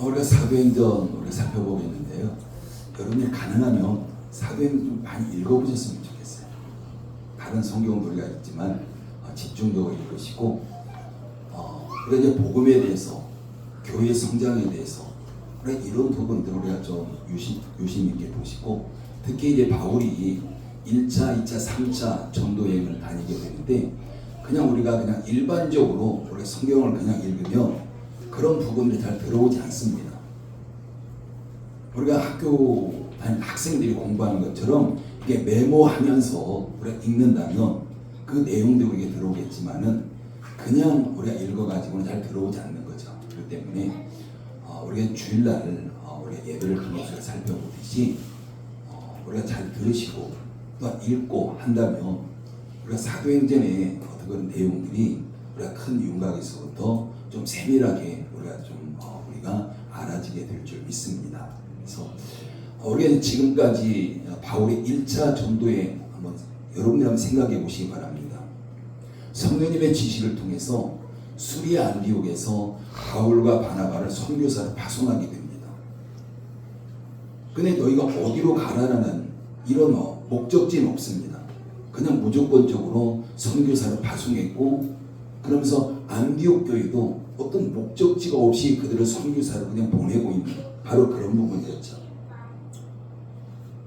우리가 사도행전 우리가 살펴보겠는데요. 여러분이 가능하면 사도행전 좀 많이 읽어보셨으면 좋겠어요. 다른 성경도 우리가 있지만 집중적으로 읽으시고 그리고 이제 복음에 대해서 교회 성장에 대해서 우리가 이런 부분들을 우리가 좀 유심 있게 보시고 특히 이제 바울이 1차, 2차, 3차 전도 여행을 다니게 되는데 그냥 우리가 그냥 일반적으로 우리가 성경을 그냥 읽으면 그런 부분들이 잘 들어오지 않습니다. 우리가 학교 다니는 학생들이 공부하는 것처럼 이게 메모하면서 우리가 읽는다면 그 내용도 우리에게 들어오겠지만은 그냥 우리가 읽어가지고는 잘 들어오지 않는 거죠. 그렇기 때문에 우리가 주일날 우리가 예배를 통해서 살펴보듯이 우리가 잘 들으시고 또 읽고 한다면 우리가 사도행전의 어떤 내용들이 우리가 큰 윤곽에서부터 좀 세밀하게 우리가 알아지게 될 줄 믿습니다. 그래서 우리가 지금까지 바울의 1차 전도에 여러분이 한번 생각해 보시기 바랍니다. 성령님의 지시를 통해서 수리아 안디옥에서 바울과 바나바를 선교사로 파송하게 됩니다. 근데 너희가 어디로 가라라는 이런 목적지는 없습니다. 그냥 무조건적으로 선교사로 파송했고 그러면서 안디옥 교회도 어떤 목적지가 없이 그들을 선교사로 그냥 보내고 있는 바로 그런 부분이었죠.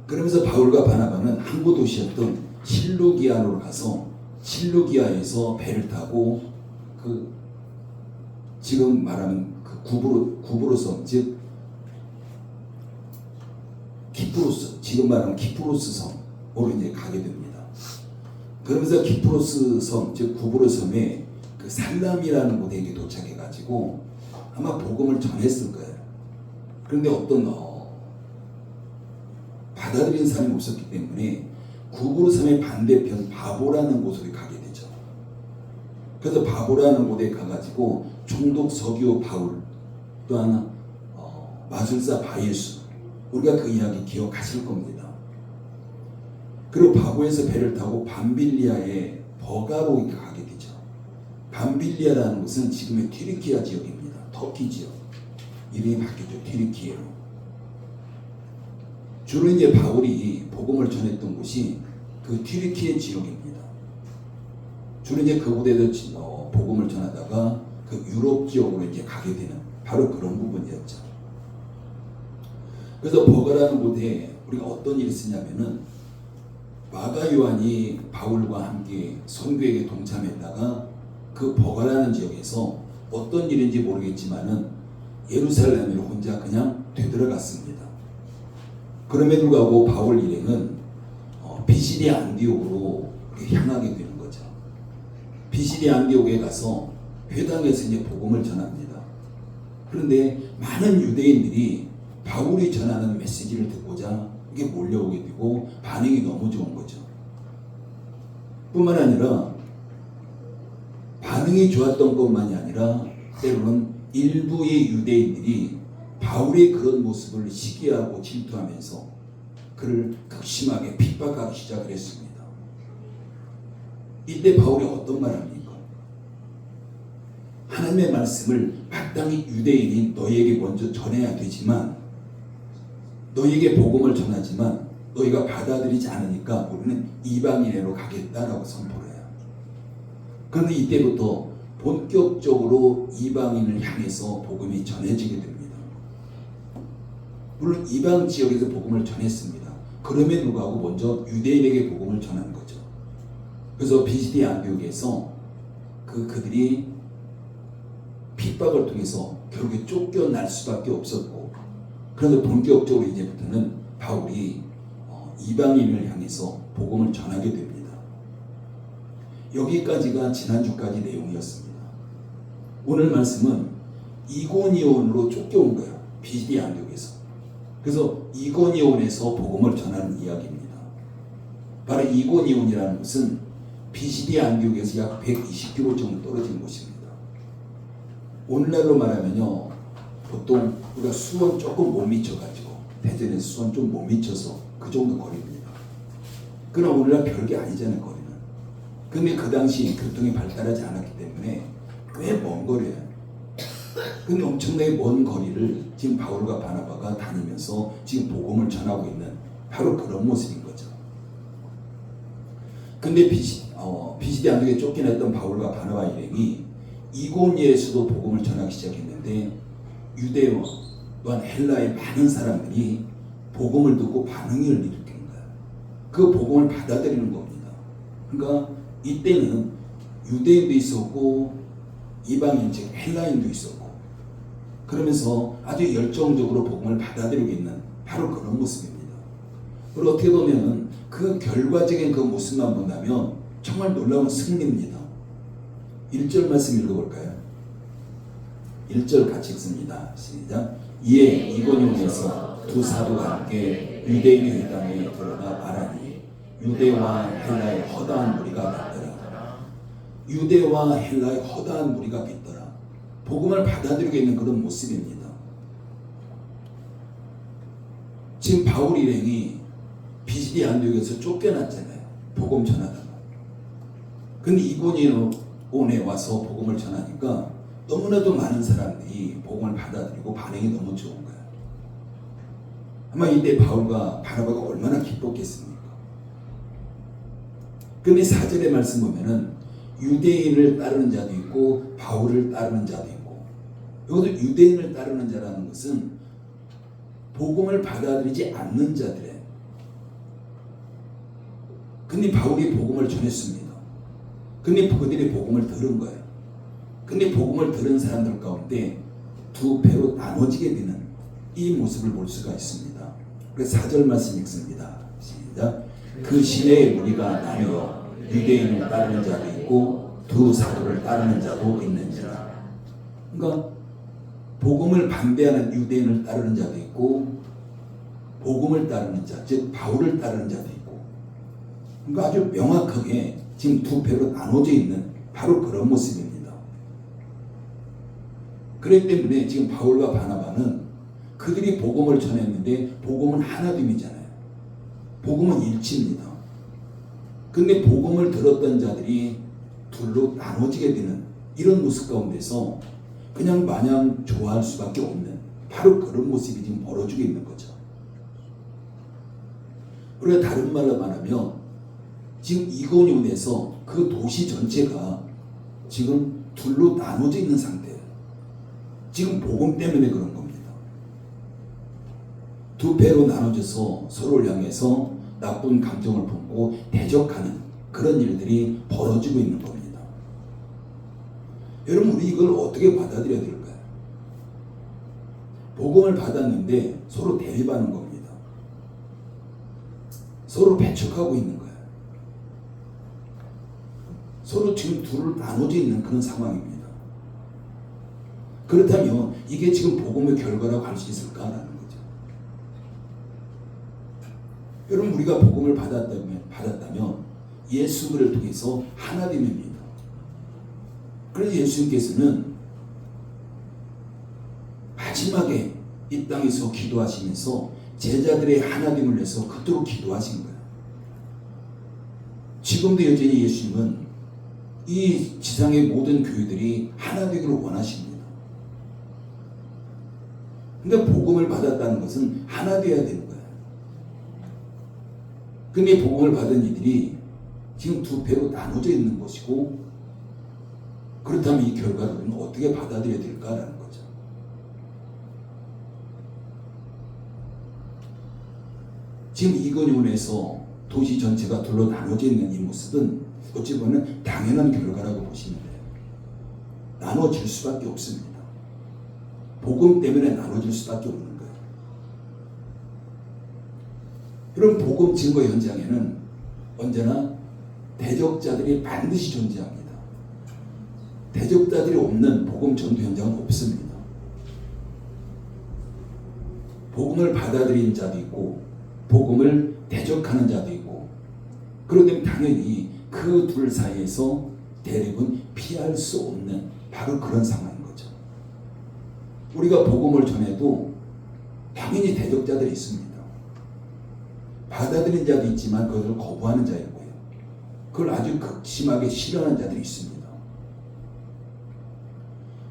그러면서 바울과 바나바는 항구 도시였던 실루기아로 가서 실루기아에서 배를 타고 지금 말하면 구브로섬 즉 키프로스 지금 말하면 키프로스 섬으로 이제 가게 됩니다. 그러면서 키프로스 섬 즉 구브로섬에 그 살람이라는 곳에 도착해가지고 아마 복음을 전했을 거예요. 그런데 어떤 받아들이는 사람이 없었기 때문에 구브로섬의 반대편 바보라는 곳으로 가게 되죠. 그래서 바보라는 곳에 가가지고 총독 서기오 바울 또한 마술사 바예수 우리가 그 이야기 기억하실 겁니다. 그리고 바보에서 배를 타고 밤빌리아의 버가로 가게 되죠. 밤빌리아라는 곳은 지금의 튀르키아 지역입니다. 터키 지역. 이름이 바뀌었죠. 튀르키예로. 주로 이제 바울이 복음을 전했던 곳이 그 튀르키예 지역입니다. 주로 이제 그곳에서 복음을 전하다가 그 유럽 지역으로 이제 가게 되는 바로 그런 부분이었죠. 그래서 버가라는 곳에 우리가 어떤 일이 있었냐면은 마가 요한이 바울과 함께 선교에게 동참했다가 그 버가라는 지역에서 어떤 일인지 모르겠지만은 예루살렘으로 혼자 그냥 되들어갔습니다. 그럼에도 불구하고 바울 일행은 비시디아 안디옥으로 향하게 되는 거죠. 비시디아 안디옥에 가서 회당에서 이제 복음을 전합니다. 그런데 많은 유대인들이 바울이 전하는 메시지를 듣고자 이게 몰려오게 되고 반응이 너무 좋은 거죠. 뿐만 아니라 반응이 좋았던 것만이 아니라 때로는 일부의 유대인들이 바울의 그런 모습을 시기하고 질투하면서 그를 극심하게 핍박하기 시작을 했습니다. 이때 바울이 어떤 말을 합니까? 하나님의 말씀을 마땅히 유대인인 너희에게 먼저 전해야 되지만 너희에게 복음을 전하지만 너희가 받아들이지 않으니까 우리는 이방인으로 가겠다라고 선포를 해요. 그런데 이때부터 본격적으로 이방인을 향해서 복음이 전해지게 됩니다. 물론 이방 지역에서 복음을 전했습니다. 그럼에도 불구하고 먼저 유대인에게 복음을 전한 거죠. 그래서 비시디아 안디옥에서 그들이 핍박을 통해서 결국에 쫓겨날 수밖에 없었고 그래서 본격적으로 이제부터는 바울이 이방인을 향해서 복음을 전하게 됩니다. 여기까지가 지난주까지 내용이었습니다. 오늘 말씀은 이고니온으로 쫓겨온 거예요. 비시디아 안디옥에서. 그래서 이고니온에서 복음을 전하는 이야기입니다. 바로 이고니온이라는 곳은 비시디아 안디옥에서 약 120km 정도 떨어진 곳입니다. 오늘날로 말하면요, 보통 우리가 수원 조금 못 미쳐가지고 대전에서 수원 좀 못 미쳐서 그 정도 거리입니다. 그러나 오늘날 별게 아니잖아요, 거리는. 근데 그 당시 교통이 발달하지 않았기 때문에 꽤 먼 거리예요. 근데 엄청나게 먼 거리를 지금 바울과 바나바가 다니면서 지금 복음을 전하고 있는 바로 그런 모습인 거죠. 근데 비시디 안독에 쫓겨났던 바울과 바나바 일행이 이고니에서도 복음을 전하기 시작했는데 유대와 또한 헬라의 많은 사람들이 복음을 듣고 반응을 일으킨 거예요. 그 복음을 받아들이는 겁니다. 그러니까 이때는 유대인도 있었고 이방인 즉 헬라인도 있었고 그러면서 아주 열정적으로 복음을 받아들이고 있는 바로 그런 모습입니다. 그리고 어떻게 보면 그 결과적인 그 모습만 본다면 정말 놀라운 승리입니다. 1절 말씀 읽어볼까요? 1절 같이 읽습니다. 시작. 이에 이고니온에서 두 사도가 함께 유대인의 회당에 들어가 말하니 유대와 헬라의 허다한 무리가 겠더라. 유대와 헬라의 허다한 무리가 겠더라. 복음을 받아들이고 있는 그런 모습입니다. 지금 바울 일행이 비시디 안디옥에서 쫓겨났잖아요. 복음 전하다가. 근데 이고니온에 와서 복음을 전하니까 너무나도 많은 사람들이 복음을 받아들이고 반응이 너무 좋은 거예요. 아마 이때 바울과 바나바가 얼마나 기뻤겠습니까? 근데 4절의 말씀 보면은 유대인을 따르는 자도 있고 바울을 따르는 자도 있고, 여기서 유대인을 따르는 자라는 것은 복음을 받아들이지 않는 자들이에요. 근데 바울이 복음을 전했습니다. 근데 그들이 복음을 들은 거예요. 근데 복음을 들은 사람들 가운데 두 배로 나눠지게 되는 이 모습을 볼 수가 있습니다. 그래서 4절 말씀 읽습니다. 시작. 그 시내에 무리가 나뉘어 유대인을 따르는 자도 있고 두 사도를 따르는 자도 있는지라. 그러니까 복음을 반대하는 유대인을 따르는 자도 있고 복음을 따르는 자, 즉 바울을 따르는 자도 있고, 그러니까 아주 명확하게 지금 두 배로 나눠져 있는 바로 그런 모습입니다. 그렇기 때문에 지금 바울과 바나바는 그들이 복음을 전했는데 복음은 하나됨이잖아요. 복음은 일치입니다. 근데 복음을 들었던 자들이 둘로 나눠지게 되는 이런 모습 가운데서 그냥 마냥 좋아할 수밖에 없는 바로 그런 모습이 지금 벌어지고 있는 거죠. 우리가 다른 말로 말하면 지금 이고니온에서 그 도시 전체가 지금 둘로 나눠져 있는 상태예요. 지금 복음 때문에 그런 겁니다. 두 배로 나눠져서 서로를 향해서 나쁜 감정을 품고 대적하는 그런 일들이 벌어지고 있는 겁니다. 여러분, 우리 이걸 어떻게 받아들여야 될까요? 복음을 받았는데 서로 대립하는 겁니다. 서로 배척하고 있는 거예요. 서로 지금 둘을 나눠져 있는 그런 상황입니다. 그렇다면 이게 지금 복음의 결과라고 할 수 있을까라는 거죠. 여러분, 우리가 복음을 받았다면 예수를 통해서 하나됨입니다. 그래서 예수님께서는 마지막에 이 땅에서 기도하시면서 제자들의 하나됨을 위해서 그토록 기도하신 거예요. 지금도 여전히 예수님은 이 지상의 모든 교회들이 하나 되기를 원하십니다. 그러니까 복음을 받았다는 것은 하나 되어야 되는 거예요. 근데 복음을 받은 이들이 지금 두 배로 나눠져 있는 것이고, 그렇다면 이 결과를 우리는 어떻게 받아들여야 될까라는 거죠. 지금 이고니온에서 도시 전체가 둘로 나눠져 있는 이 모습은 어찌 보면 당연한 결과라고 보시면 돼요. 나눠질 수밖에 없습니다. 복음 때문에 나눠질 수밖에 없는 거예요. 여러분, 복음 증거 현장에는 언제나 대적자들이 반드시 존재합니다. 대적자들이 없는 복음 전도 현장은 없습니다. 복음을 받아들인 자도 있고 복음을 대적하는 자도 있고, 그러기 때문에 당연히 그 둘 사이에서 대립은 피할 수 없는 바로 그런 상황인 거죠. 우리가 복음을 전해도 당연히 대적자들이 있습니다. 받아들인 자도 있지만 그것을 거부하는 자이고요. 그걸 아주 극심하게 싫어하는 자들이 있습니다.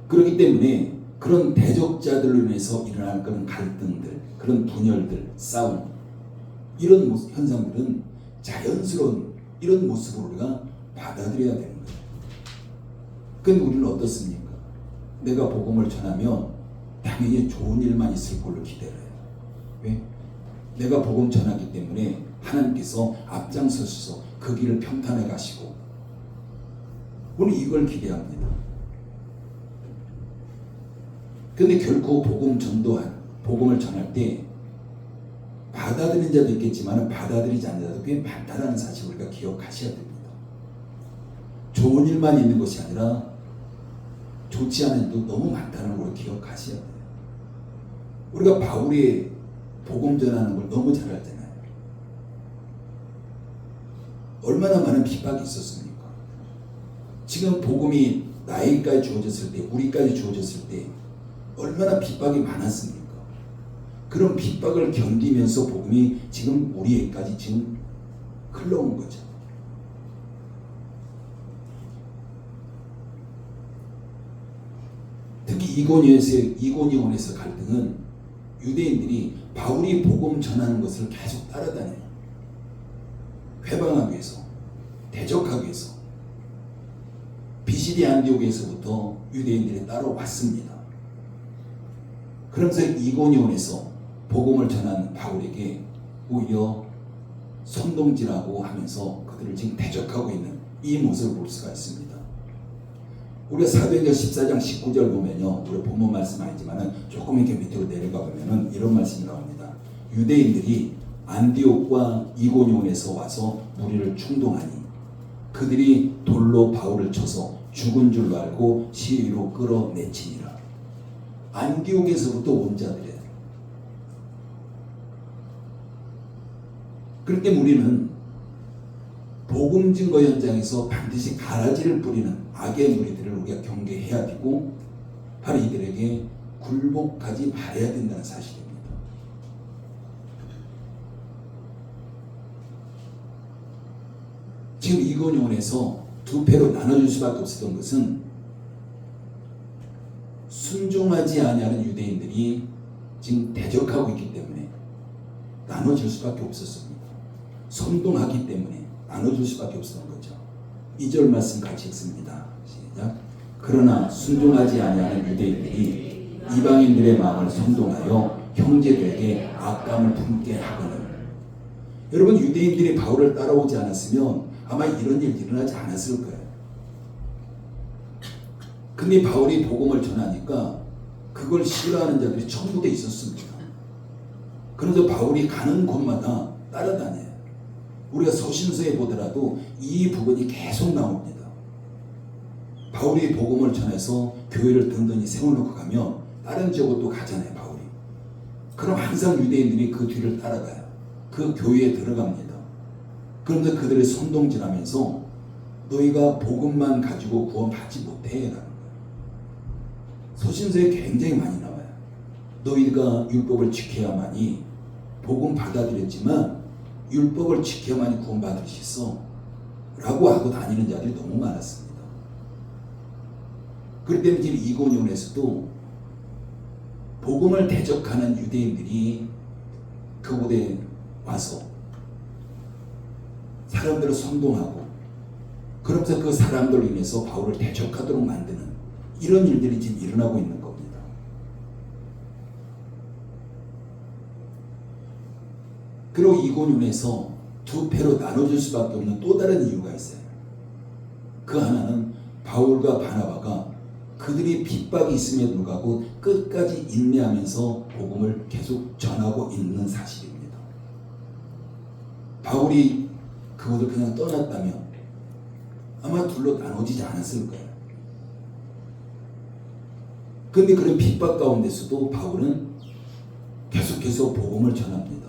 그렇기 때문에 그런 대적자들로 인해서 일어날 그런 갈등들, 그런 분열들, 싸움, 이런 현상들은 자연스러운 이런 모습으로 우리가 받아들여야 되는 거예요. 근데 우리는 어떻습니까? 내가 복음을 전하면 당연히 좋은 일만 있을 걸로 기대를 해요. 왜? 내가 복음 전하기 때문에 하나님께서 앞장서셔서 그 길을 평탄하게 가시고 우리는 이걸 기대합니다. 근데 결코 복음을 전할 때 받아들이는 자도 있겠지만 받아들이지 않는 자도 꽤 많다는 사실을 우리가 기억하셔야 됩니다. 좋은 일만 있는 것이 아니라 좋지 않은 일도 너무 많다는 걸 기억하셔야 돼요. 우리가 바울이 복음 전하는 걸 너무 잘 알잖아요. 얼마나 많은 핍박이 있었습니까? 지금 복음이 나에게까지 주어졌을 때, 우리까지 주어졌을 때 얼마나 핍박이 많았습니까? 그런 핍박을 견디면서 복음이 지금 우리에게까지 지금 흘러온 거죠. 특히 이고니온에서 갈등은 유대인들이 바울이 복음 전하는 것을 계속 따라다녀요. 회방하기 위해서, 대적하기 위해서. 비시디 안디옥에서부터 유대인들이 따라왔습니다. 그러면서 이고니온에서 복음을 전한 바울에게 오히려 선동질하고 하면서 그들을 지금 대적하고 있는 이 모습을 볼 수가 있습니다. 우리가 사도행전 14장 19절 보면요, 우리 본문 말씀 아니지만 조금 이렇게 밑으로 내려가 보면은 이런 말씀이 나옵니다. 유대인들이 안디옥과 이고니온에서 와서 무리를 충동하니 그들이 돌로 바울을 쳐서 죽은 줄 알고 시위로 끌어내치니라. 안디옥에서부터 온 자들이에요. 그렇기 때문에 우리는 복음 증거 현장에서 반드시 가라지를 뿌리는 악의 무리들을 우리가 경계해야 되고 바로 이들에게 굴복하지 말아야 된다는 사실입니다. 지금 이고니온에서 두 패로 나눠줄 수밖에 없었던 것은 순종하지 아니하는 유대인들이 지금 대적하고 있기 때문에 나눠줄 수밖에 없었습니다. 선동하기 때문에 나눠줄 수밖에 없었던 거죠. 2절 말씀 같이 읽습니다. 시작. 그러나 순종하지 아니하는 유대인들이 이방인들의 마음을 선동하여 형제들에게 악감을 품게 하거늘. 여러분, 유대인들이 바울을 따라오지 않았으면 아마 이런 일이 일어나지 않았을 거예요. 근데 바울이 복음을 전하니까 그걸 싫어하는 자들이 전부 다 있었습니다. 그래서 바울이 가는 곳마다 따라다녀요. 우리가 서신서에 보더라도 이 부분이 계속 나옵니다. 바울이 복음을 전해서 교회를 든든히 세워놓고 가면 다른 지역으로 또 가잖아요, 바울이. 그럼 항상 유대인들이 그 뒤를 따라가요. 그 교회에 들어갑니다. 그런데 그들이 선동질하면서 너희가 복음만 가지고 구원받지 못해 라는 거예요. 서신서에 굉장히 많이 나와요. 너희가 율법을 지켜야만이 복음 받아들였지만 율법을 지켜야만이 구원받을 수 있어 라고 하고 다니는 자들이 너무 많았습니다. 그렇기 때문에 지금 이고니온에서도 복음을 대적하는 유대인들이 그곳에 와서 사람들을 선동하고 그러면서 그 사람들로 인해서 바울을 대적하도록 만드는 이런 일들이 지금 일어나고 있는 겁니다. 그리고 이고니온에서 두 패로 나눠질 수밖에 없는 또 다른 이유가 있어요. 그 하나는 바울과 바나바가 그들이 핍박이 있음에도 불구하고 끝까지 인내하면서 복음을 계속 전하고 있는 사실입니다. 바울이 그곳을 그냥 떠났다면 아마 둘로 나눠지지 않았을 거예요. 그런데 그런 핍박 가운데서도 바울은 계속해서 복음을 전합니다.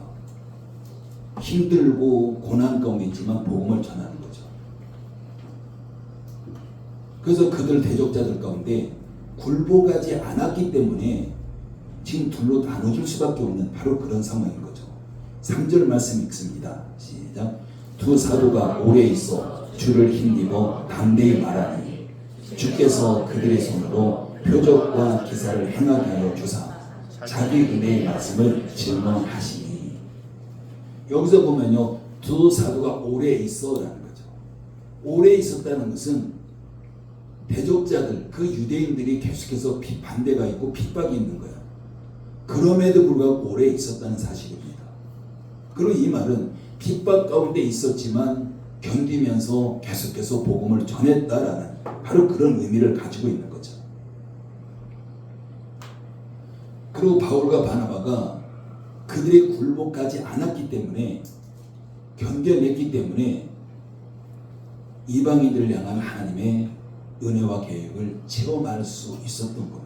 힘들고 고난 가운데 있지만 복음을 전하는 거죠. 그래서 그들 대적자들 가운데 굴복하지 않았기 때문에 지금 둘로 나눠줄 수밖에 없는 바로 그런 상황인 거죠. 3절 말씀 읽습니다. 시작. 두 사도가 오래 있어 주를 힘입어 담대히 말하니 주께서 그들의 손으로 표적과 기사를 행하게 하여 주사 자기 은혜의 말씀을 증언하시니. 여기서 보면요, 두 사도가 오래 있어라는 거죠. 오래 있었다는 것은 대적자들, 그 유대인들이 계속해서 반대가 있고 핍박이 있는 거야. 그럼에도 불구하고 오래 있었다는 사실입니다. 그리고 이 말은 핍박 가운데 있었지만 견디면서 계속해서 복음을 전했다라는 바로 그런 의미를 가지고 있는 거죠. 그리고 바울과 바나바가 그들의 굴복하지 않았기 때문에, 견뎌냈기 때문에 이방인들을 향한 하나님의 은혜와 계획을 체험할 수 있었던 겁니다.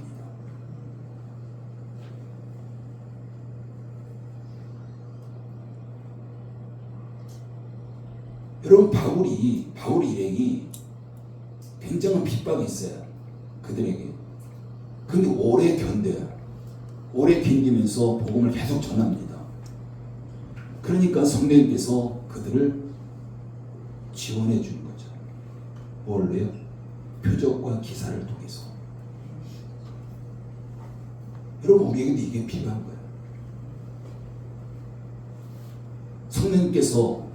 여러분, 바울 일행이 굉장한 핍박이 있어요, 그들에게. 근데 오래 견뎌요. 오래 견디면서 복음을 계속 전합니다. 그러니까 성령님께서 그들을 지원해 주는 거죠. 뭘로요? 표적과 기사를 통해서. 여러분, 우리에게도 이게 필요한 거예요. 성령님께서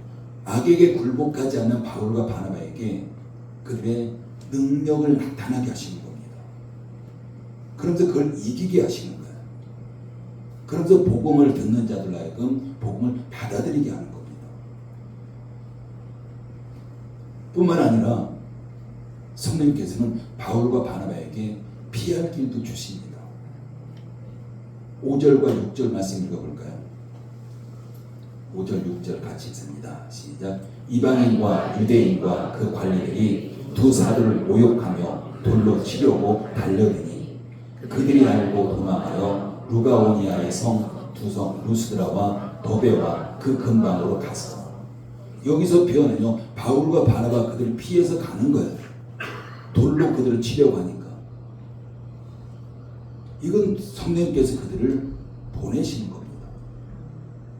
악에게 굴복하지 않는 바울과 바나바에게 그들의 능력을 나타나게 하시는 겁니다. 그러면서 그걸 이기게 하시는 거예요. 그러면서 복음을 듣는 자들 하여금 복음을 받아들이게 하는 겁니다. 뿐만 아니라 성령님께서는 바울과 바나바에게 피할 길도 주십니다. 5절과 6절 말씀 읽어볼까요? 5절 6절 같이 읽습니다. 시작. 이방인과 유대인과 그 관리들이 두 사도를 모욕하며 돌로 치려고 달려드니 그들이 알고 도망하여 루가오니아의 성 두 성 루스드라와 더베와 그 근방으로 갔어. 여기서 표현은요, 바울과 바나바 그들을 피해서 가는 거예요. 돌로 그들을 치려고 하니까. 이건 성령님께서 그들을 보내시는 겁니다.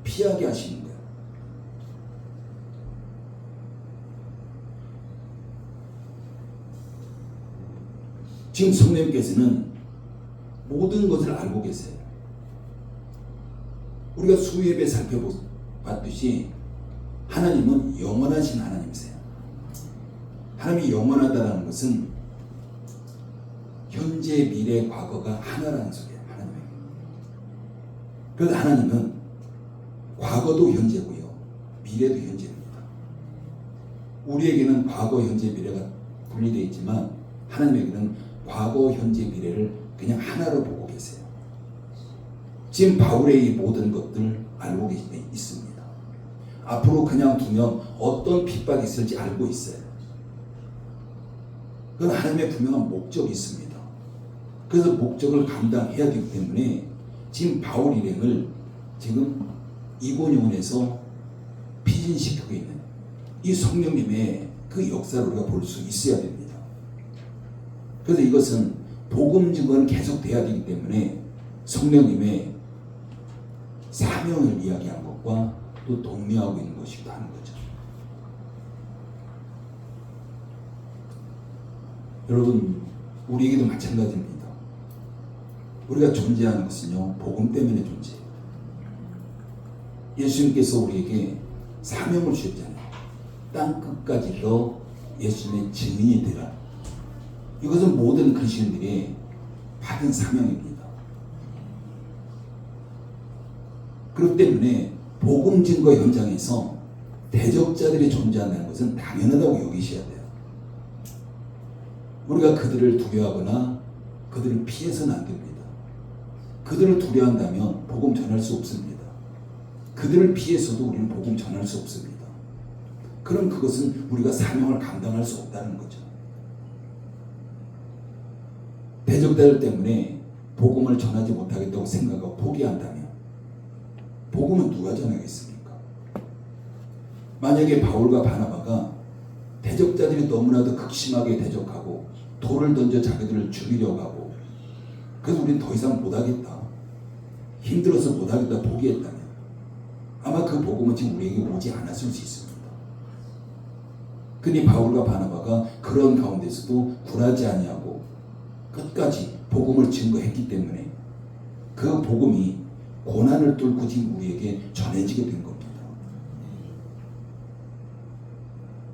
피하게 하시는 거예요. 지금 성령님께서는 모든 것을 알고 계세요. 우리가 수예배 살펴봤듯이 하나님은 영원하신 하나님이세요. 하나님이 영원하다는 것은 현재, 미래, 과거가 하나라는 소리예요. 하나님에게. 그래서 하나님은 과거도 현재고요, 미래도 현재입니다. 우리에게는 과거, 현재, 미래가 분리되어 있지만 하나님에게는 과거, 현재, 미래를 그냥 하나로 보고 계세요. 지금 바울의 이 모든 것들 알고 있습니다. 앞으로 그냥 두면 어떤 핍박이 있을지 알고 있어요. 그건 하나님의 분명한 목적이 있습니다. 그래서 목적을 감당해야 되기 때문에 지금 바울 일행을 지금 이고니온에서 피신시키고 있는 이 성령님의 그 역사를 우리가 볼 수 있어야 됩니다. 그래서 이것은 복음 증거는 계속 돼야 되기 때문에 성령님의 사명을 이야기한 것과 또 동의하고 있는 것이기도 하는 거죠. 여러분, 우리에게도 마찬가지입니다. 우리가 존재하는 것은요, 복음 때문에 존재해요. 예수님께서 우리에게 사명을 주셨잖아요. 땅 끝까지로 예수님의 증인이 되라. 이것은 모든 그리스도인들이 받은 사명입니다. 그렇기 때문에 복음 증거 현장에서 대적자들이 존재한다는 것은 당연하다고 여기셔야 돼요. 우리가 그들을 두려워하거나 그들을 피해서는 안 됩니다. 그들을 두려워한다면 복음 전할 수 없습니다. 그들을 피해서도 우리는 복음 전할 수 없습니다. 그럼 그것은 우리가 사명을 감당할 수 없다는 거죠. 대적자들 때문에 복음을 전하지 못하겠다고 생각하고 포기한다면 복음은 누가 전하겠습니까? 만약에 바울과 바나바가 대적자들이 너무나도 극심하게 대적하고 돌을 던져 자기들을 죽이려고 하고, 그래서 우리는 더 이상 못하겠다, 힘들어서 못하겠다 포기했다면 아마 그 복음은 지금 우리에게 오지 않았을 수 있습니다. 근데 바울과 바나바가 그런 가운데서도 굴하지 아니하고 끝까지 복음을 증거했기 때문에 그 복음이 고난을 뚫고 지금 우리에게 전해지게 된 겁니다.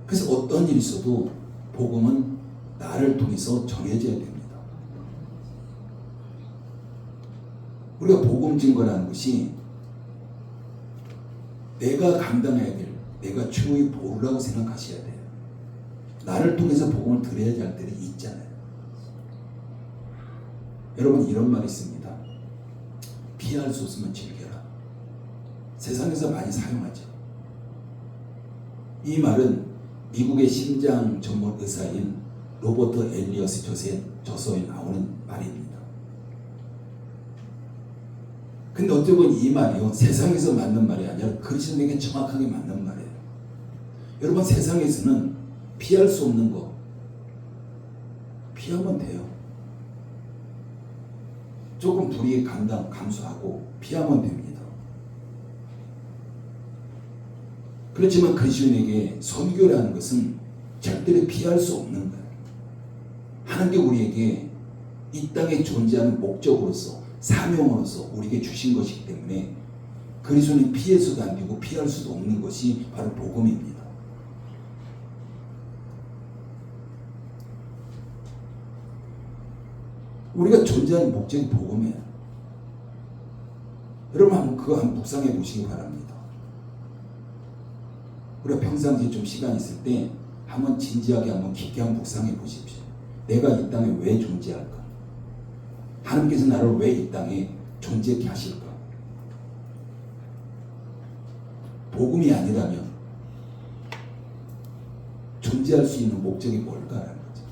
그래서 어떤 일이 있어도 복음은 나를 통해서 전해져야 됩니다. 우리가 복음 증거라는 것이 내가 감당해야 될, 내가 최후의 보루라고 생각하셔야 돼요. 나를 통해서 복음을 들어야지 할 때는 있잖아요. 여러분, 이런 말이 있습니다. 피할 수 없으면 즐겨라. 세상에서 많이 사용하죠. 이 말은 미국의 심장 전문 의사인 로버트 엘리어스 저서에 나오는 말입니다. 근데 어떻게 보면 이 말이요, 세상에서 맞는 말이 아니라 그리스도에게 정확하게 맞는 말이에요. 여러분, 세상에서는 피할 수 없는 거 피하면 돼요. 조금 불이익 감수하고 피하면 됩니다. 그렇지만 그리스도인에게 선교라는 것은 절대로 피할 수 없는 거예요. 하나님께 우리에게 이 땅에 존재하는 목적으로서, 사명으로서 우리에게 주신 것이기 때문에 그리스도는 피해서도 안 되고 피할 수도 없는 것이 바로 복음입니다. 우리가 존재하는 목적이 복음이에요. 여러분, 그거 한번 묵상해 보시기 바랍니다. 우리가 평상시에 좀 시간 있을 때 한번 진지하게 한번 깊게 한번 묵상해 보십시오. 내가 이 땅에 왜 존재할까? 하나님께서 나를 왜 이 땅에 존재케 하실까? 복음이 아니라면 존재할 수 있는 목적이 뭘까라는 거죠.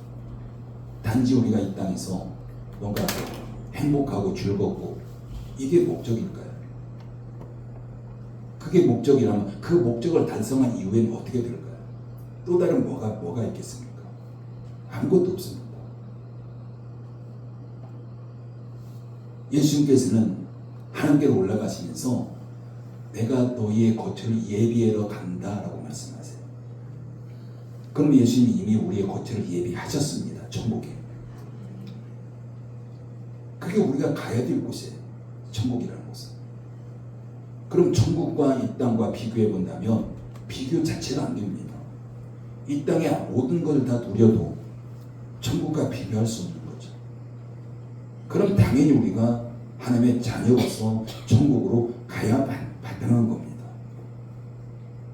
단지 우리가 이 땅에서 뭔가 행복하고 즐겁고 이게 목적일까요? 그게 목적이라면 그 목적을 달성한 이후에는 어떻게 될까요? 또 다른 뭐가 있겠습니까? 아무것도 없습니다. 예수님께서는 하나님께로 올라가시면서 내가 너희의 거처를 예비하러 간다라고 말씀하세요. 그럼 예수님이 이미 우리의 거처를 예비하셨습니다. 천국에. 그게 우리가 가야 될 곳이에요. 천국이라는 곳은. 그럼 천국과 이 땅과 비교해 본다면 비교 자체가 안 됩니다. 이 땅의 모든 것을 다 누려도 천국과 비교할 수 없는 거죠. 그럼 당연히 우리가 하나님의 자녀로서 천국으로 가야 마땅한 겁니다.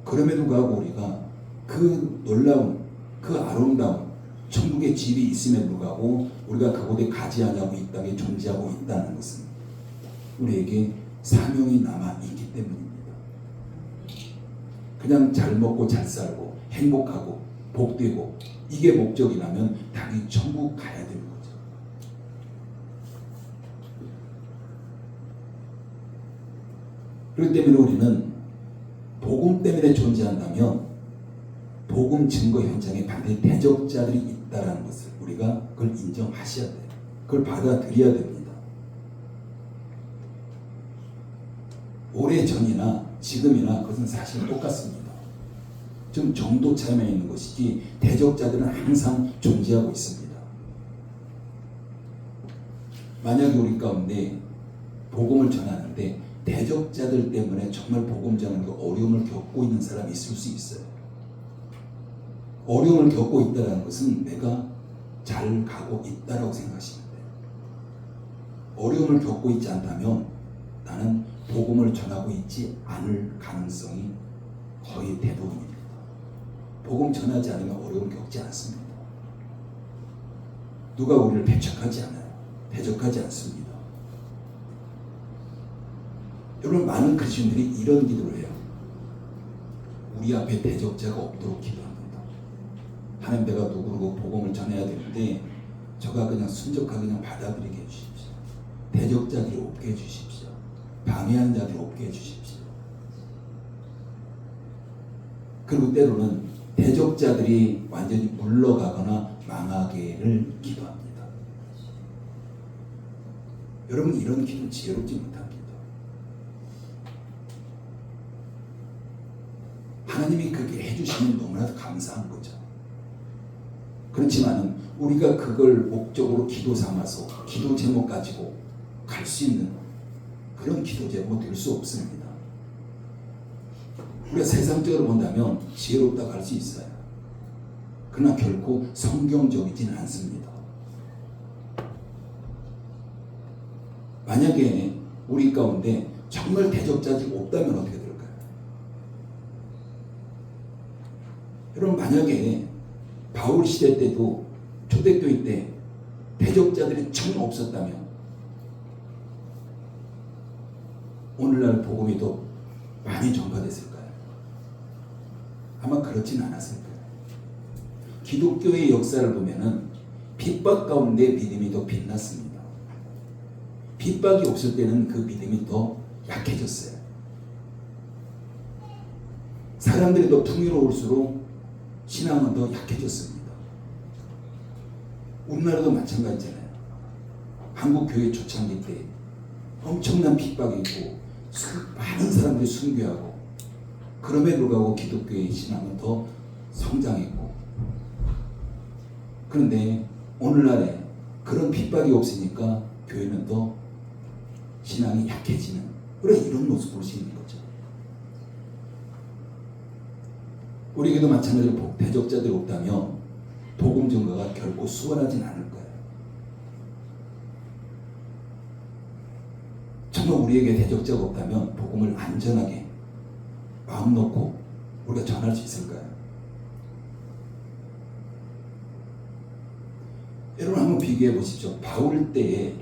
그럼에도 불구하고 우리가 그 놀라운, 그 아름다운 천국의 집이 있음에도 불구하고 우리가 그곳에 가지 않냐고 이 땅에 존재하고 있다는 것은 우리에게 사명이 남아있기 때문입니다. 그냥 잘 먹고 잘 살고 행복하고 복되고 이게 목적이라면 당연히 천국 가야 되는 거죠. 그렇기 때문에 우리는 복음 때문에 존재한다면 복음 증거 현장에 반드시 대적자들이 있다는 것을 우리가 그걸 인정하셔야 돼요. 그걸 받아들여야 됩니다. 오래전이나 지금이나 그것은 사실 똑같습니다. 좀 정도 차이만 있는 것이지 대적자들은 항상 존재하고 있습니다. 만약에 우리 가운데 복음을 전하는데 대적자들 때문에 정말 복음 전하는 어려움을 겪고 있는 사람이 있을 수 있어요. 어려움을 겪고 있다는 것은 내가 잘 가고 있다라고 생각하시면 돼요. 어려움을 겪고 있지 않다면 나는 복음을 전하고 있지 않을 가능성이 거의 대부분입니다. 복음 전하지 않으면 어려움을 겪지 않습니다. 누가 우리를 배척하지 않아요. 대적하지 않습니다. 여러분, 많은 그리스도인들이 이런 기도를 해요. 우리 앞에 대적자가 없도록 기도합니다. 하나님, 내가 누구르고 복음을 전해야 되는데 저가 그냥 순적하게 그냥 받아들이게 해주십시오. 대적자들이 없게 해주십시오. 방해하는 자들이 없게 해주십시오. 그리고 때로는 대적자들이 완전히 물러가거나 망하게를 기도합니다. 여러분, 이런 기도는 지혜롭지 못합니다. 하나님이 그렇게 해주시면 너무나도 감사한 거죠. 그렇지만은 우리가 그걸 목적으로 기도 삼아서 기도 제목 가지고 갈 수 있는 그런 기도 제목 될 수 없습니다. 우리가 세상적으로 본다면 지혜롭다고 할 수 있어요. 그러나 결코 성경적이지는 않습니다. 만약에 우리 가운데 정말 대적자들이 없다면 어떻게 될까요? 여러분, 만약에 바울 시대 때도 초대교회 때 대적자들이 전 없었다면 오늘날 복음이 더 많이 전파됐을까요? 아마 그렇진 않았을 거예요. 기독교의 역사를 보면은 핍박 가운데 믿음이 더 빛났습니다. 핍박이 없을 때는 그 믿음이 더 약해졌어요. 사람들이 더 풍요로울수록 신앙은 더 약해졌습니다. 우리나라도 마찬가지잖아요. 한국 교회 초창기 때 엄청난 핍박이 있고 많은 사람들이 순교하고, 그럼에도 불구하고 기독교의 신앙은 더 성장했고, 그런데 오늘날에 그런 핍박이 없으니까 교회는 더 신앙이 약해지는 이런 모습을 볼 수 있는 거죠. 우리에게도 마찬가지로 대적자들이 없다면 복음 전가가 결코 수월하진 않을 거예요. 정말 우리에게 대적자가 없다면 복음을 안전하게 마음 놓고 우리가 전할 수 있을까요? 여러분, 한번 비교해 보십시오. 바울 때에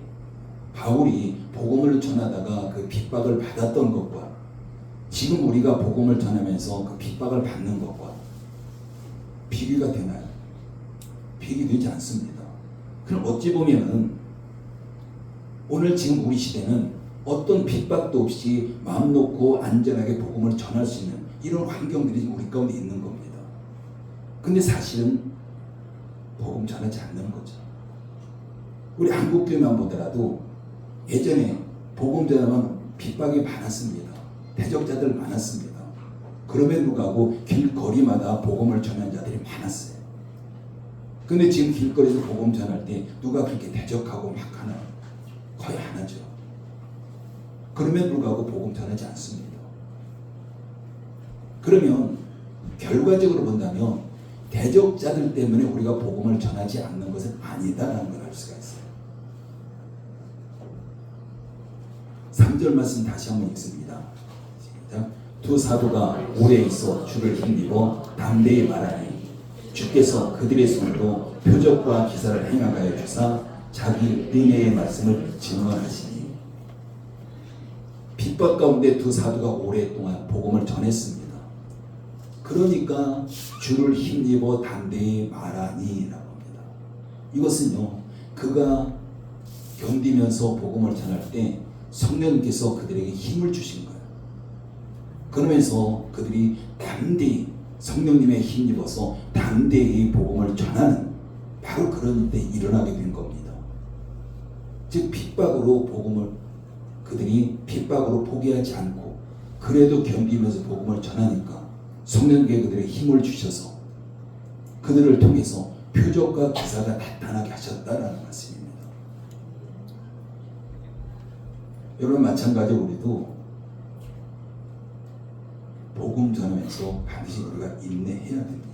바울이 복음을 전하다가 그 핍박을 받았던 것과 지금 우리가 복음을 전하면서 그 핍박을 받는 것과 비교가 되나요? 비교되지 않습니다. 그럼 어찌 보면은 오늘 지금 우리 시대는 어떤 핍박도 없이 마음 놓고 안전하게 복음을 전할 수 있는 이런 환경들이 우리 가운데 있는 겁니다. 근데 사실은 복음 전하지 않는 거죠. 우리 한국교회만 보더라도 예전에 복음 전하면 핍박이 많았습니다. 대적자들 많았습니다. 그럼에도 불구하고 길거리마다 복음을 전하는 자들이 많았어요. 근데 지금 길거리에서 복음 전할 때 누가 그렇게 대적하고 막 하나요? 거의 안 하죠. 그럼에도 불구하고 복음 전하지 않습니다. 그러면 결과적으로 본다면 대적자들 때문에 우리가 복음을 전하지 않는 것은 아니다라는 걸 알 수가 있어요. 3절 말씀 다시 한번 읽습니다. 시작. 두 사도가 오래 있어 주를 힘입어 담대히 말하니 주께서 그들의 손으로 표적과 기사를 행하여 주사 자기 은혜의 말씀을 증언하시니. 핍박 가운데 두 사도가 오랫동안 복음을 전했습니다. 그러니까 주를 힘입어 담대히 말하니라고 합니다. 이것은요, 그가 견디면서 복음을 전할 때 성령님께서 그들에게 힘을 주신 거예요. 그러면서 그들이 담대히 성령님의 힘입어서 담대히 복음을 전하는 바로 그런 때 일어나게 된 겁니다. 즉 핍박으로 복음을 그들이 핍박으로 포기하지 않고 그래도 견디면서 복음을 전하니까 성령께 그들에게 힘을 주셔서 그들을 통해서 표적과 기사가 나타나게 하셨다라는 말씀입니다. 여러분, 마찬가지로 우리도 복음 전하면서 반드시 우리가 인내해야 됩니다.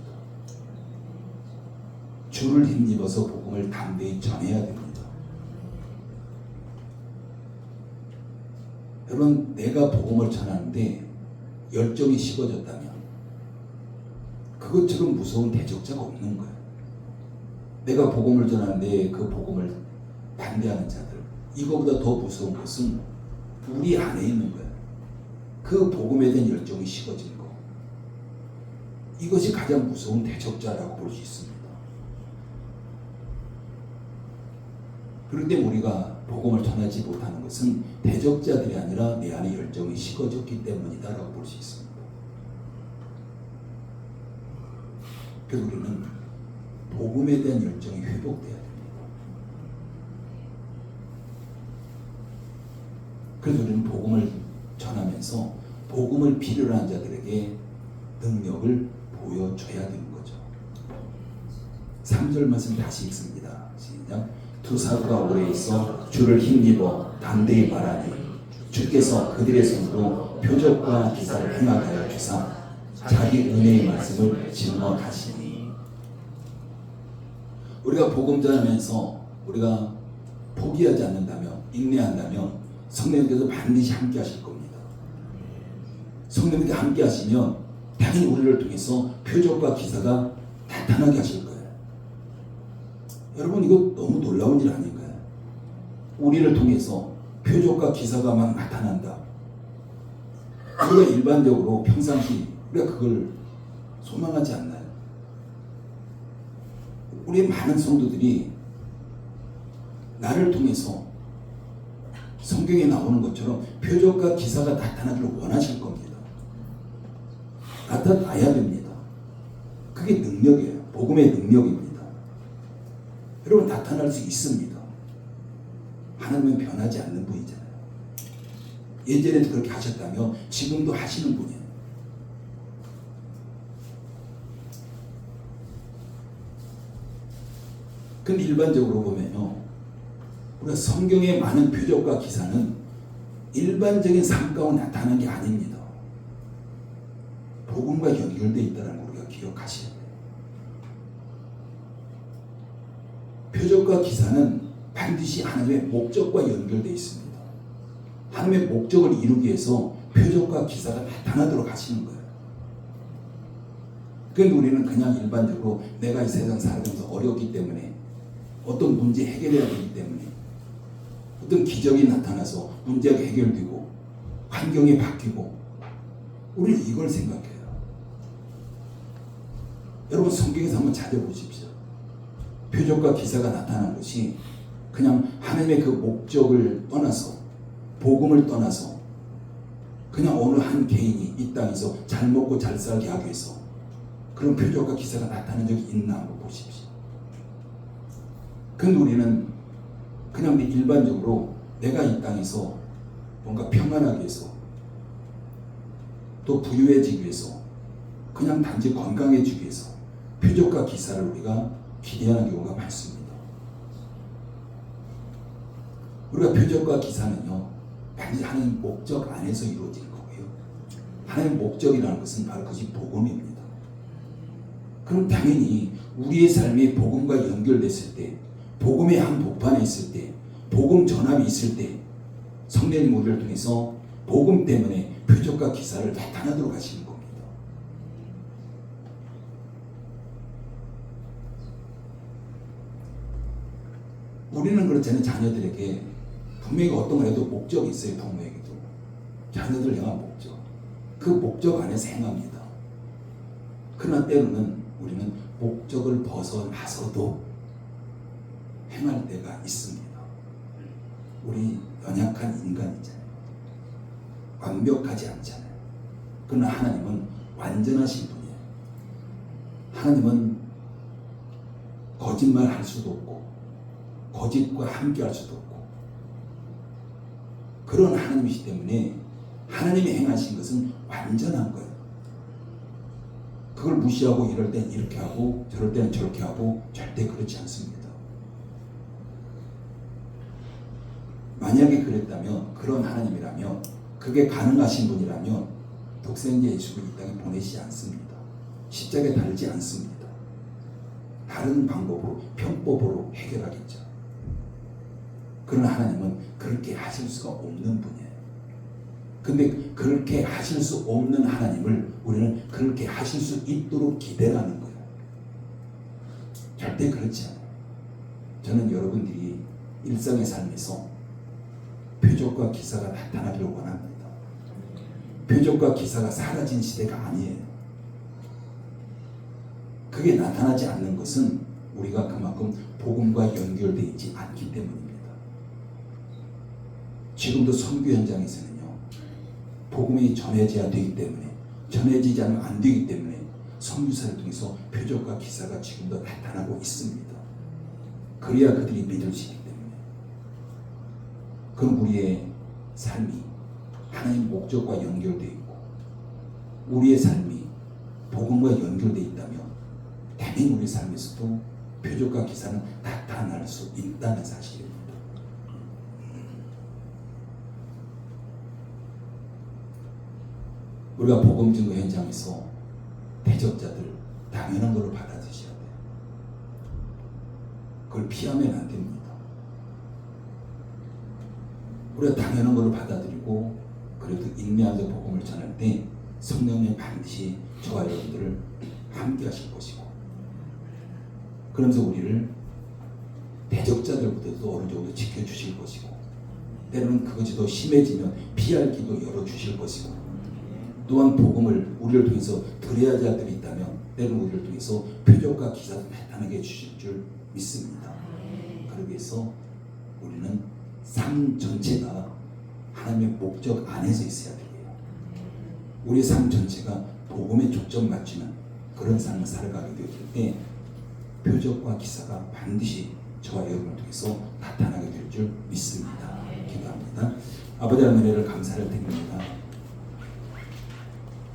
주를 힘입어서 복음을 담대히 전해야 됩니다. 여러분, 내가 복음을 전하는데 열정이 식어졌다면 그것처럼 무서운 대적자가 없는 거예요. 내가 복음을 전하는데 그 복음을 반대하는 자들, 이거보다 더 무서운 것은 우리 안에 있는 거예요. 그 복음에 대한 열정이 식어진 거. 이것이 가장 무서운 대적자라고 볼 수 있습니다. 그런데 우리가 복음을 전하지 못하는 것은 대적자들이 아니라 내 안에 열정이 식어졌기 때문이다라고 볼 수 있습니다. 그래서 우리는 복음에 대한 열정이 회복돼야 됩니다. 그래서 우리는 복음을 전하면서 복음을 필요로 하는 자들에게 능력을 보여줘야 되는 거죠. 3절 말씀 다시 읽습니다. 시작. 두 사도가 오래 있어 주를 힘입어 담대히 말하니 주께서 그들의 손으로 표적과 기사를 행하게 하여 주사 자기 은혜의 말씀을 증언하시니. 우리가 복음 전하면서 우리가 포기하지 않는다면, 인내한다면 성령님께서 반드시 함께 하실 겁니다. 성령님께 함께 하시면 당연히 우리를 통해서 표적과 기사가 나타나게 하실 거예요. 여러분, 이거 너무 놀라운 일 아닌가요? 우리를 통해서 표적과 기사가 막 나타난다. 우리가 일반적으로 평상시 우리가 그걸 소망하지 않나요? 우리 많은 성도들이 나를 통해서 성경에 나오는 것처럼 표적과 기사가 나타나기를 원하실 겁니다. 나타나야 됩니다. 그게 능력이에요. 복음의 능력입니다. 여러분, 나타날 수 있습니다. 하나님은 변하지 않는 분이잖아요. 예전에도 그렇게 하셨다며 지금도 하시는 분이에요. 근데 일반적으로 보면요, 우리가 성경의 많은 표적과 기사는 일반적인 삶 가운데 나타나는 게 아닙니다. 복음과 연결되어 있다는 걸 우리가 기억하셔야 돼요. 표적과 기사는 반드시 하나님의 목적과 연결되어 있습니다. 하나님의 목적을 이루기 위해서 표적과 기사가 나타나도록 하시는 거예요. 그런데 우리는 그냥 일반적으로 내가 이 세상 살아가면서 어렵기 때문에, 어떤 문제 해결해야 되기 때문에, 어떤 기적이 나타나서 문제가 해결되고 환경이 바뀌고, 우리는 이걸 생각해요. 여러분, 성경에서 한번 찾아보십시오. 표적과 기사가 나타난 것이 그냥 하나님의 그 목적을 떠나서, 복음을 떠나서 그냥 어느 한 개인이 이 땅에서 잘 먹고 잘 살게 하기 위해서 그런 표적과 기사가 나타난 적이 있나 한번 보십시오. 근데 우리는 그냥 일반적으로 내가 이 땅에서 뭔가 평안하기 위해서, 또 부유해지기 위해서, 그냥 단지 건강해지기 위해서 표적과 기사를 우리가 기대하는 경우가 많습니다. 우리가 표적과 기사는요, 반드시 하나님 목적 안에서 이루어질 거고요. 하나님 목적이라는 것은 바로 그것이 복음입니다. 그럼 당연히 우리의 삶이 복음과 연결됐을 때, 복음의 한 복판에 있을 때, 복음 전함이 있을 때, 성령님 우리를 통해서 복음 때문에 표적과 기사를 나타나도록 하시는 겁니다. 우리는 그렇잖아요. 자녀들에게 분명히 어떤 거라도 목적이 있어요. 부모에게도 자녀들 향한 목적, 그 목적 안에서 행합니다. 그러나 때로는 우리는 목적을 벗어나서도 행할 때가 있습니다. 우리 연약한 인간이잖아요. 완벽하지 않잖아요. 그러나 하나님은 완전하신 분이에요. 하나님은 거짓말 할 수도 없고 거짓과 함께 할 수도 없고 그런 하나님이시기 때문에 하나님이 행하신 것은 완전한 거예요. 그걸 무시하고 이럴 땐 이렇게 하고 저럴 때는 저렇게 하고 절대 그렇지 않습니다. 만약에 그랬다면, 그런 하나님이라면, 그게 가능하신 분이라면 독생자 예수를 이 땅에 보내시지 않습니다. 십자가에 달지 않습니다. 다른 방법으로, 편법으로 해결하겠죠. 그러나 하나님은 그렇게 하실 수가 없는 분이에요. 근데 그렇게 하실 수 없는 하나님을 우리는 그렇게 하실 수 있도록 기대하는 거예요. 절대 그렇지 않아요. 저는 여러분들이 일상의 삶에서 표적과 기사가 나타나기를 원합니다. 표적과 기사가 사라진 시대가 아니에요. 그게 나타나지 않는 것은 우리가 그만큼 복음과 연결되어 있지 않기 때문입니다. 지금도 선교 현장에서는요, 복음이 전해져야 되기 때문에, 전해지지 않으면 안 되기 때문에 선교사를 통해서 표적과 기사가 지금도 나타나고 있습니다. 그래야 그들이 믿을 수 있기 때문에. 그럼 우리의 삶이 하나님 목적과 연결되어 있고 우리의 삶이 복음과 연결되어 있다면 당연히 우리 삶에서도 표적과 기사는 나타날 수 있다는 사실입니다. 우리가 복음 증거 현장에서 대적자들 당연한 걸로 받아들이셔야 돼요. 그걸 피하면 안 됩니다. 우리가 당연한 걸로 받아들이고 그래도 인내하면서 복음을 전할 때 성령님 반드시 저와 여러분들을 함께 하실 것이고, 그러면서 우리를 대적자들보다도 어느 정도 지켜주실 것이고, 때로는 그것이 더 심해지면 피할 길도 열어주실 것이고, 또한 복음을 우리를 통해서 드려야 할 자들이 있다면 때로는 우리를 통해서 표적과 기사도 나타나게 해주실 줄 믿습니다. 그러기 위해서 우리는 삶 전체가 하나님의 목적 안에서 있어야 돼요. 우리의 삶 전체가 복음에 초점 맞추는 그런 삶을 살아가게 되었을 때 표적과 기사가 반드시 저와 여러분을 통해서 나타나게 될 줄 믿습니다. 기도합니다. 아버지 하나님 은혜를 감사를 드립니다.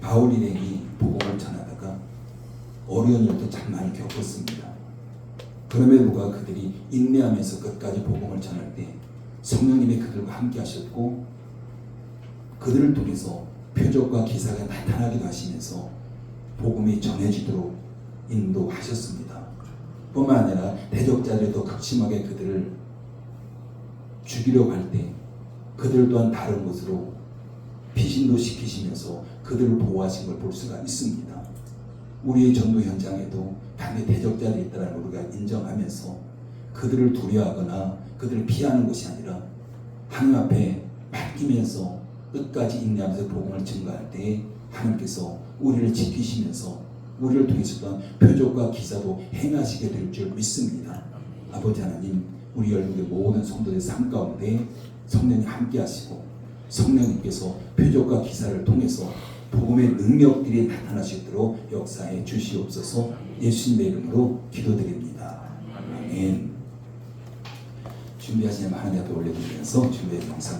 바울 일행이 복음을 전하다가 어려운 일도 참 많이 겪었습니다. 그럼에도 불구하고 그들이 인내하면서 끝까지 복음을 전할 때 성령님이 그들과 함께 하셨고, 그들을 통해서 표적과 기사가 나타나기도 하시면서 복음이 전해지도록 인도하셨습니다. 뿐만 아니라 대적자들이 더 극심하게 그들을 죽이려고 할 때 그들 또한 다른 곳으로 피신도 시키시면서 그들을 보호하신 걸 볼 수가 있습니다. 우리의 전도 현장에도 당연히 대적자들이 있다는 걸 우리가 인정하면서 그들을 두려워하거나 그들을 피하는 것이 아니라 하나님 앞에 맡기면서 끝까지 인내하면서 복음을 증거할 때 하나님께서 우리를 지키시면서 우리를 통해서 또한 표적과 기사도 행하시게 될 줄 믿습니다. 아버지 하나님, 우리 여러분들 모든 성도의 삶 가운데 성령님 함께 하시고 성령님께서 표적과 기사를 통해서 복음의 능력들이 나타날 수 있도록 역사해 주시옵소서. 예수님의 이름으로 기도드립니다. 아멘. 준비하시면 하나님 앞에 올려드리면서 준비의 영상